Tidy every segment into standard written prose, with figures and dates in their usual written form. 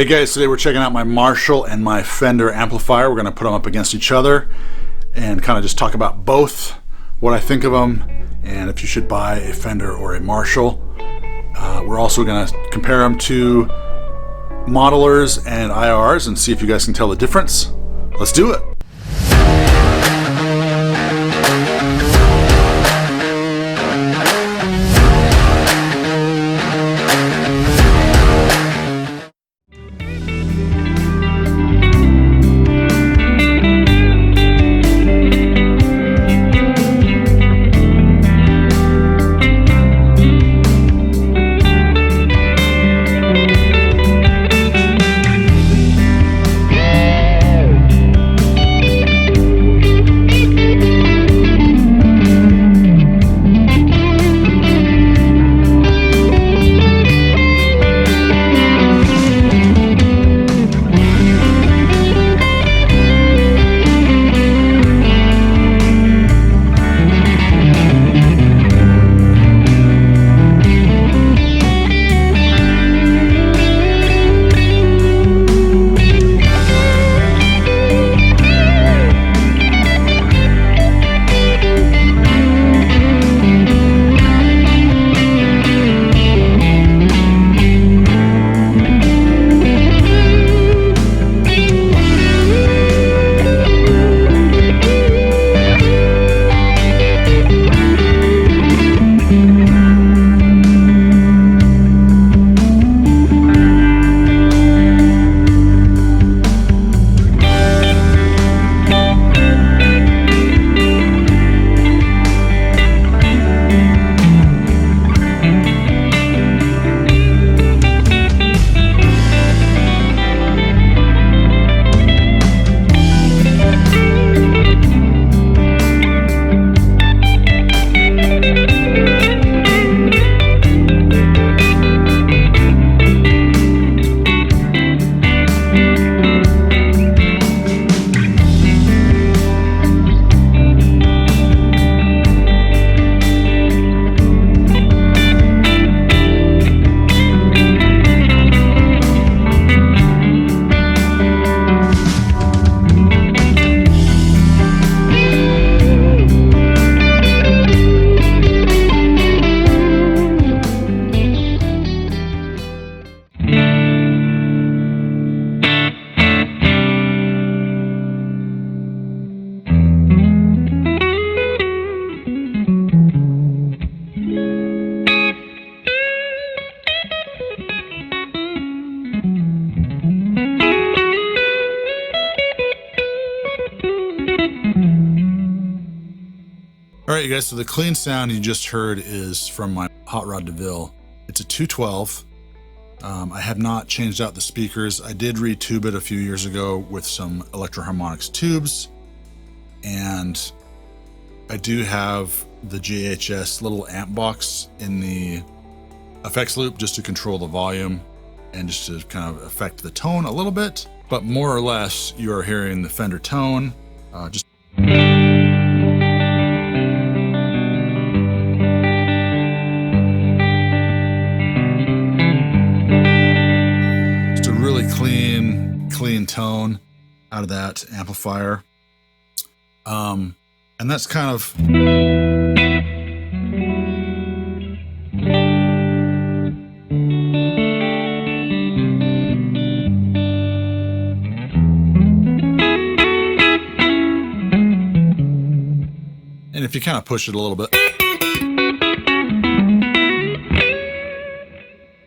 Hey guys, today we're checking out my Marshall and my Fender amplifier. We're going to put them up against each other and kind of just talk about both, what I think of them, and if you should buy a Fender or a Marshall. We're also going to compare them to modelers and IRs and see if you guys can tell the difference. Let's do it. Alright you guys, so the clean sound you just heard is from my Hotrod Deville. It's a 212. I have not changed out the speakers. I did retube it a few years ago with some Electro-Harmonix tubes. And I do have the JHS little amp box in the effects loop just to control the volume and just to kind of affect the tone a little bit. But more or less, you are hearing the Fender tone. Just a really clean tone out of that amplifier. And that's kind of and if you kind of push it a little bit,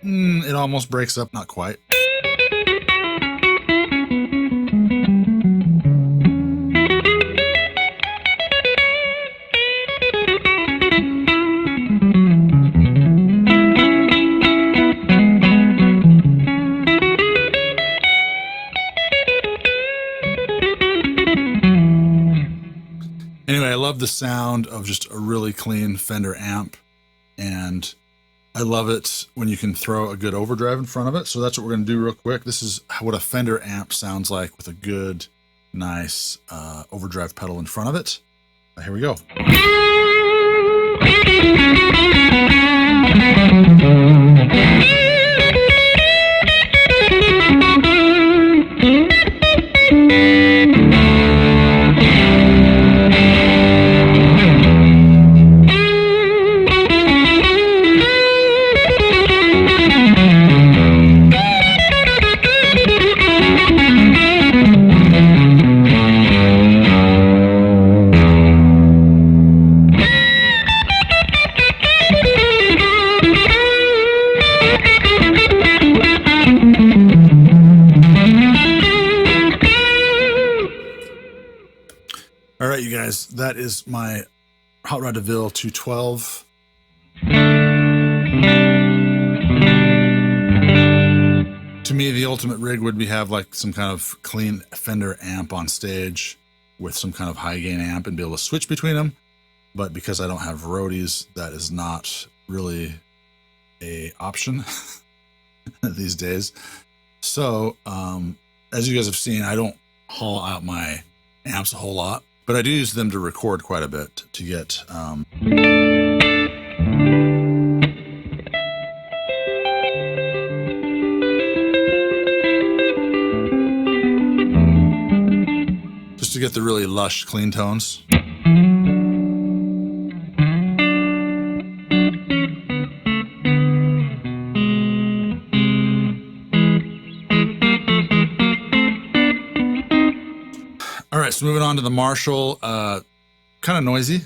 it almost breaks up, not quite. Anyway, I love the sound of just a really clean Fender amp, and I love it when you can throw a good overdrive in front of it. So that's what we're going to do real quick. This is what a Fender amp sounds like with a good, nice overdrive pedal in front of it. Here we go. guys, that is my Hotrod Deville 212. To me, the ultimate rig would be have like some kind of clean Fender amp on stage with some kind of high gain amp and be able to switch between them. But because I don't have roadies, that is not really a option these days. So, as you guys have seen, I don't haul out my amps a whole lot, but I do use them to record quite a bit to get, just to get the really lush, clean tones. All right, so moving on to the Marshall, kind of noisy.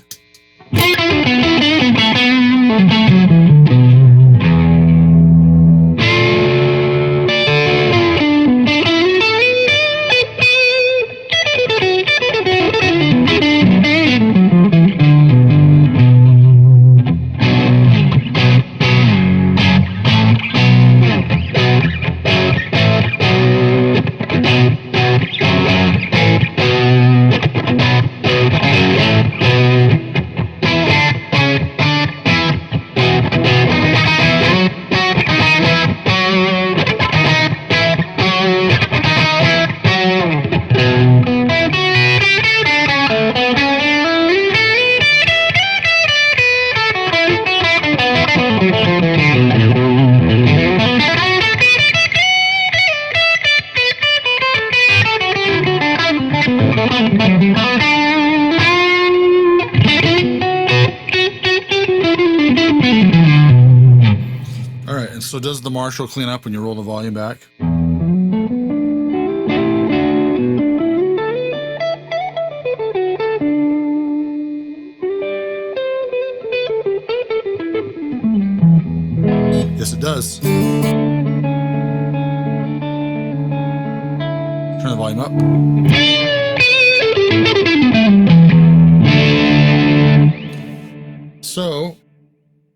All right, and so does the Marshall clean up when you roll the volume back? Yes, it does. Turn the volume up. So,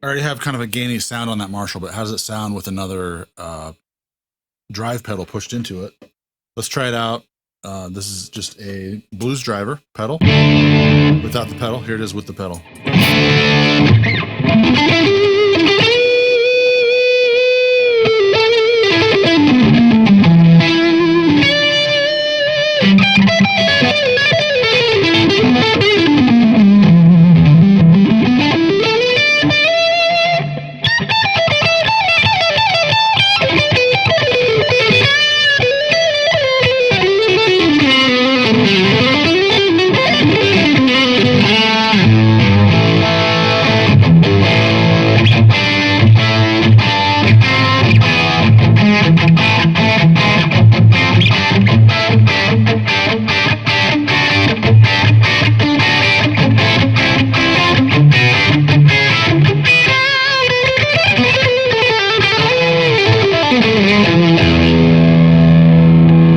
I already have kind of a gainy sound on that Marshall, but how does it sound with another drive pedal pushed into it? Let's try it out. This is just a blues driver pedal without the pedal. Here it is with the pedal.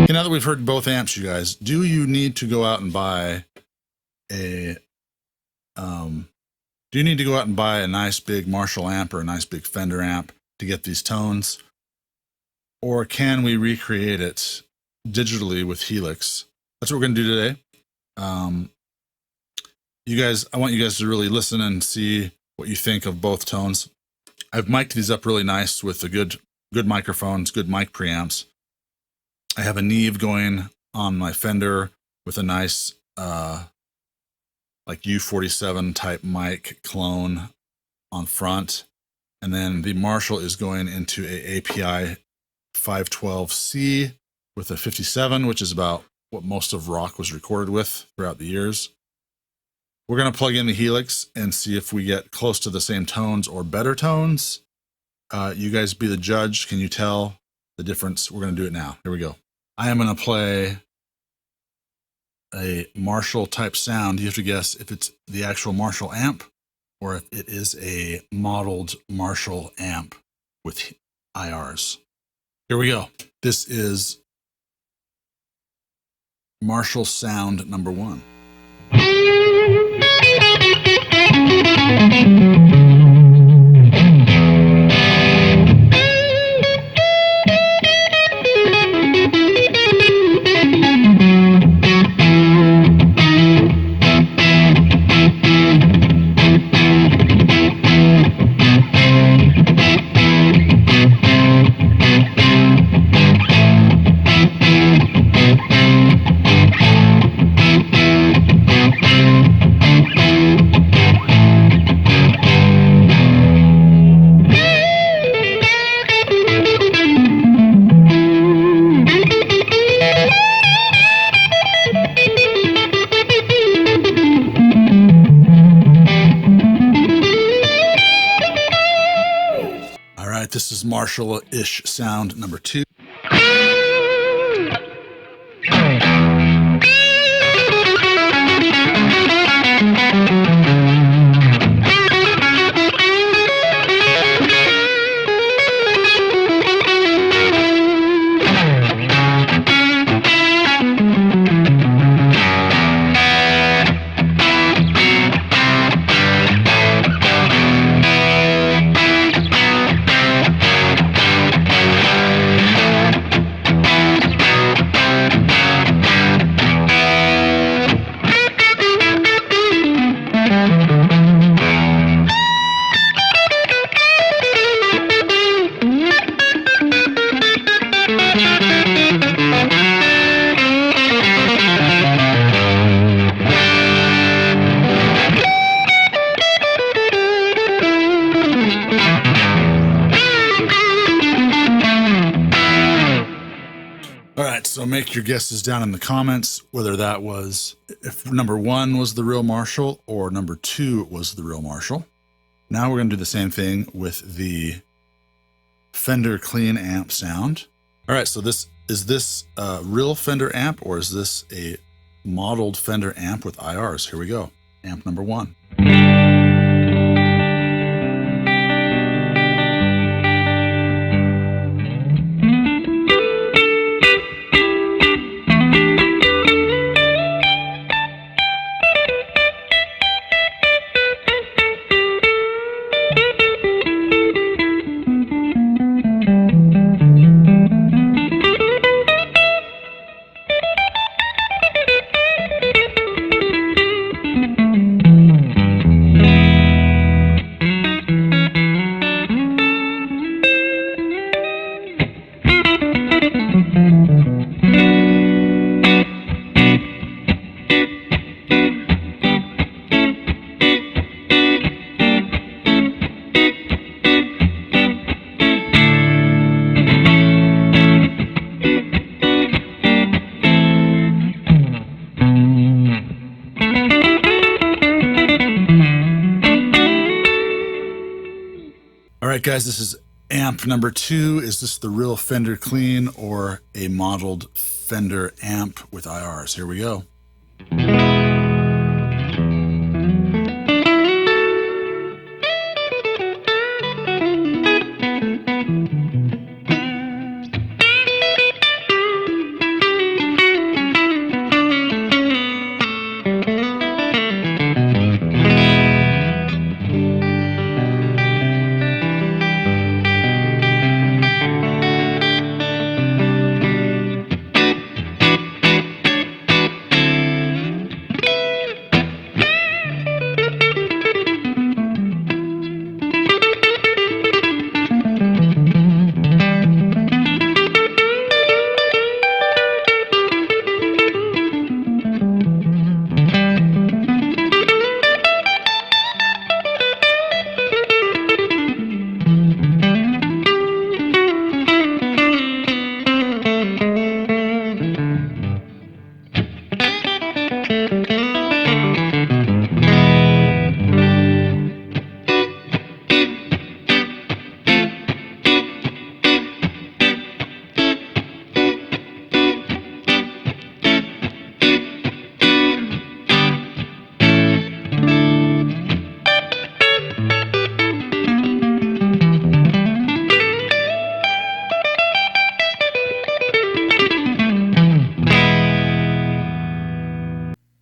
Now that we've heard both amps, you guys, do you need to go out and buy a nice big Marshall amp or a nice big Fender amp to get these tones? Or can we recreate it digitally with Helix? That's what we're going to do today. You guys, I want you guys to really listen and see what you think of both tones. I've mic'd these up really nice with the good microphones, good mic preamps. I have a Neve going on my Fender with a nice like U47 type mic clone on front. And then the Marshall is going into a API 512C with a 57, which is about what most of rock was recorded with throughout the years. We're going to plug in the Helix and see if we get close to the same tones or better tones. You guys be the judge. Can you tell the difference? We're going to do it now. Here we go. I am going to play a Marshall type sound. You have to guess if it's the actual Marshall amp or if it is a modeled Marshall amp with IRs. Here we go. This is Marshall sound number 1. This is Marshall-ish sound number 2. So make your guesses down in the comments, whether that was, if number 1 was the real Marshall or number 2 was the real Marshall. Now we're going to do the same thing with the Fender clean amp sound. All right, so is this a real Fender amp or is this a modeled Fender amp with IRs? Here we go. Amp number 1. All right, guys, this is amp number 2. Is this the real Fender clean or a modeled Fender amp with IRs? Here we go.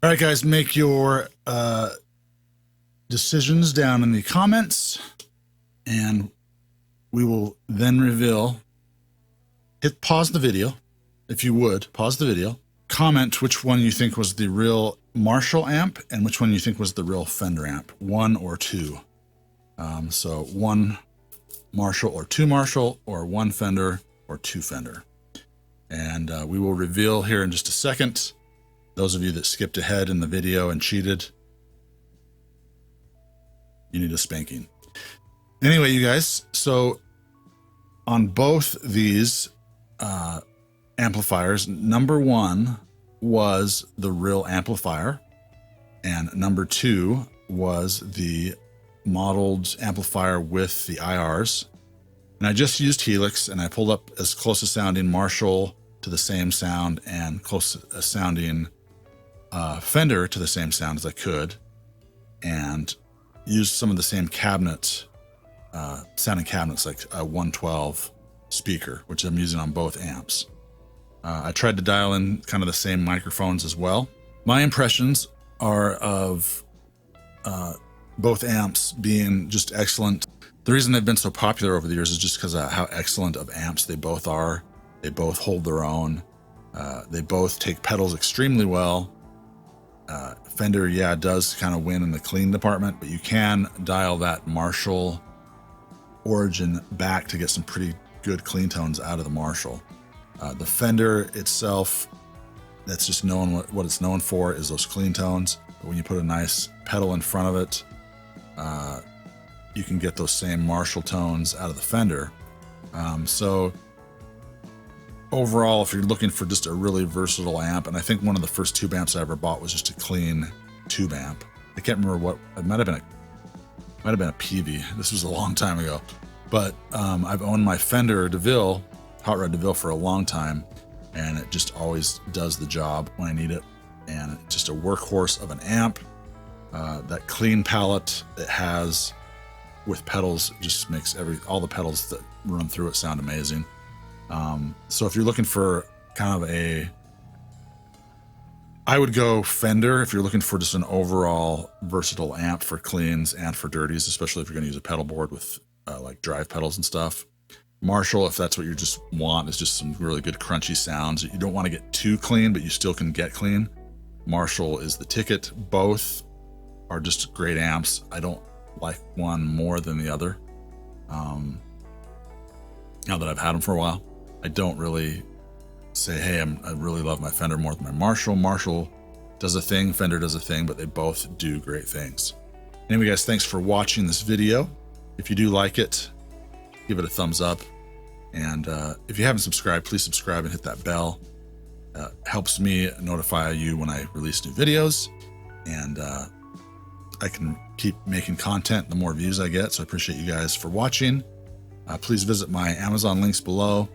All right, guys, make your decisions down in the comments, and we will then reveal. Hit pause the video, if you would, pause the video. Comment which one you think was the real Marshall amp and which one you think was the real Fender amp, 1 or 2. So 1 Marshall or 2 Marshall, or 1 Fender or 2 Fender. And we will reveal here in just a second. Those of you that skipped ahead in the video and cheated, you need a spanking. Anyway, you guys, so on both these amplifiers, number 1 was the real amplifier, and number 2 was the modeled amplifier with the IRs. And I just used Helix, and I pulled up as close a sounding Marshall to the same sound and close a sounding Fender to the same sound as I could, and used some of the same cabinet sounding cabinets, like a 112 speaker, which I'm using on both amps. I tried to dial in kind of the same microphones as well. My impressions are of both amps being just excellent. The reason they've been so popular over the years is just because of how excellent of amps they both are. They both hold their own. They both take pedals extremely well. Fender, yeah, does kind of win in the clean department, but you can dial that Marshall origin back to get some pretty good clean tones out of the Marshall. The Fender itself, that's just known what it's known for is those clean tones. But when you put a nice pedal in front of it, you can get those same Marshall tones out of the Fender. So overall, if you're looking for just a really versatile amp, and I think one of the first tube amps I ever bought was just a clean tube amp. I can't remember what it might have been. A Peavey. This was a long time ago, but I've owned my Fender Deville, Hotrod Deville, for a long time, and it just always does the job when I need it. And it's just a workhorse of an amp. That clean palette it has with pedals just makes all the pedals that run through it sound amazing. So if you're looking for kind of I would go Fender if you're looking for just an overall versatile amp for cleans and for dirties, especially if you're going to use a pedal board with like drive pedals and stuff. Marshall, if that's what you just want, is just some really good crunchy sounds. You don't want to get too clean, but you still can get clean. Marshall is the ticket. Both are just great amps. I don't like one more than the other. Now that I've had them for a while, I don't really say, hey, I really love my Fender more than my Marshall. Marshall does a thing, Fender does a thing, but they both do great things. Anyway, guys, thanks for watching this video. If you do like it, give it a thumbs up. And if you haven't subscribed, please subscribe and hit that bell. Helps me notify you when I release new videos. And I can keep making content the more views I get. So I appreciate you guys for watching. Please visit my Amazon links below.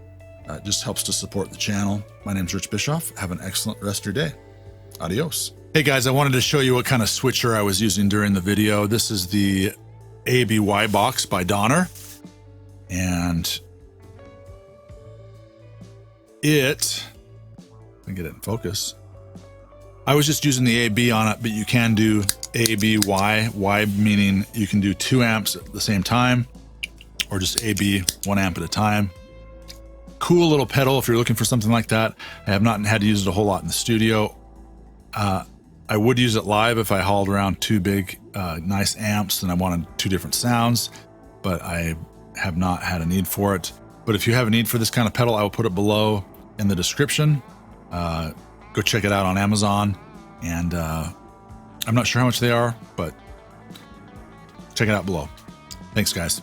It just helps to support the channel. My name's Rich Bischoff. Have an excellent rest of your day. Adios. Hey guys, I wanted to show you what kind of switcher I was using during the video. This is the ABY box by Donner. And let me get it in focus. I was just using the AB on it, but you can do ABY, Y meaning you can do 2 amps at the same time, or just AB 1 amp at a time. Cool little pedal if you're looking for something like that. I have not had to use it a whole lot in the studio. I would use it live if I hauled around 2 big, nice amps and I wanted 2 different sounds, but I have not had a need for it. But if you have a need for this kind of pedal, I will put it below in the description. Go check it out on Amazon. And I'm not sure how much they are, but check it out below. Thanks, guys.